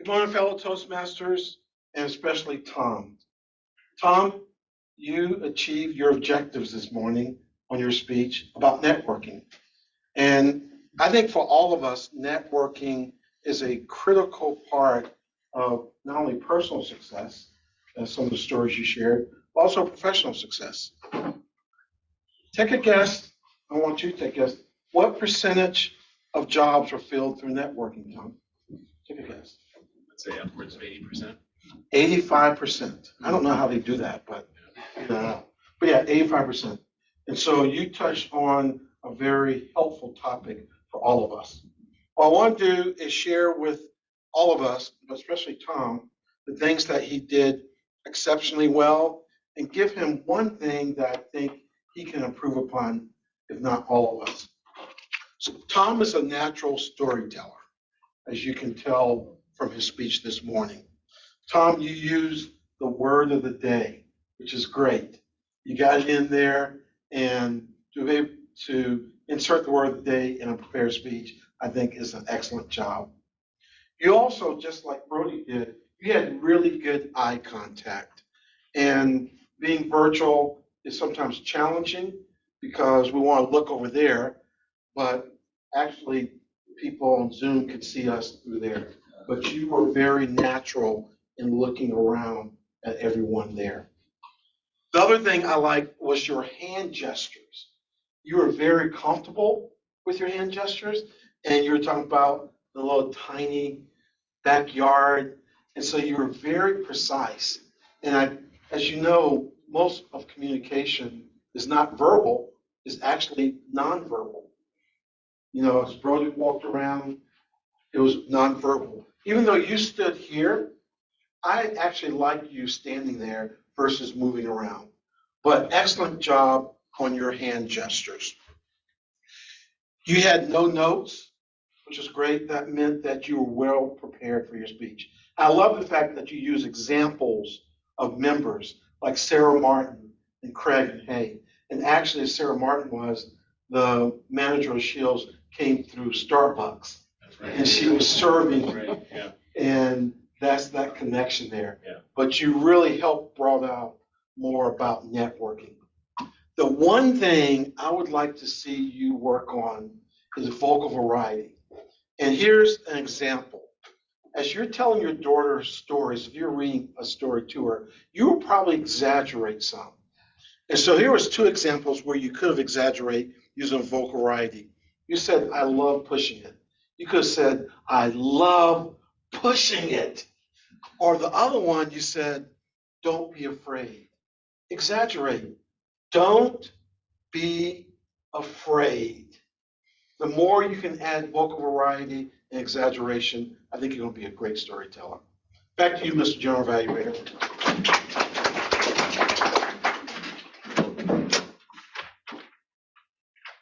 Good morning, fellow Toastmasters, and especially Tom. Tom, you achieved your objectives this morning on your speech about networking. And I think for all of us, networking is a critical part of not only personal success, as some of the stories you shared, but also professional success. Take a guess. I want you to take a guess. What percentage of jobs are filled through networking, Tom? Take a guess. Let's say upwards of 80%. 85%. I don't know how they do that, but yeah, 85%. And so you touched on a very helpful topic for all of us. What I want to do is share with all of us, but especially Tom, the things that he did exceptionally well, and give him one thing that I think he can improve upon, if not all of us. So Tom is a natural storyteller, as you can tell from his speech this morning. Tom, you used the word of the day, which is great. You got it in there, and to be able to insert the word of the day in a prepared speech, I think is an excellent job. You also, just like Brody did, you had really good eye contact. And being virtual is sometimes challenging because we want to look over there, but actually people on Zoom can see us through there. But you were very natural in looking around at everyone there. The other thing I liked was your hand gestures. You were very comfortable with your hand gestures, and you were talking about the little tiny backyard, and so you were very precise. And as you know, most of communication is not verbal, it's actually nonverbal. You know, as Brody walked around, it was nonverbal. Even though you stood here, I actually like you standing there versus moving around. But excellent job on your hand gestures. You had no notes, which is great. That meant that you were well prepared for your speech. I love the fact that you use examples of members like Sarah Martin and Craig and Hay. And actually, Sarah Martin was the manager of Shields, came through Starbucks. That's right. And she was serving. That's right. Yeah. And that's that connection there. Yeah. But you really helped brought out more about networking. The one thing I would like to see you work on is vocal variety. And here's an example. As you're telling your daughter stories, if you're reading a story to her, you will probably exaggerate some. And so here was two examples where you could have exaggerated using vocal variety. You said, I love pushing it. You could have said, I love pushing it. Or the other one, you said, don't be afraid. Exaggerate. Don't be afraid. The more you can add vocal variety and exaggeration, I think you're going to be a great storyteller. Back to you, Mr. General Evaluator.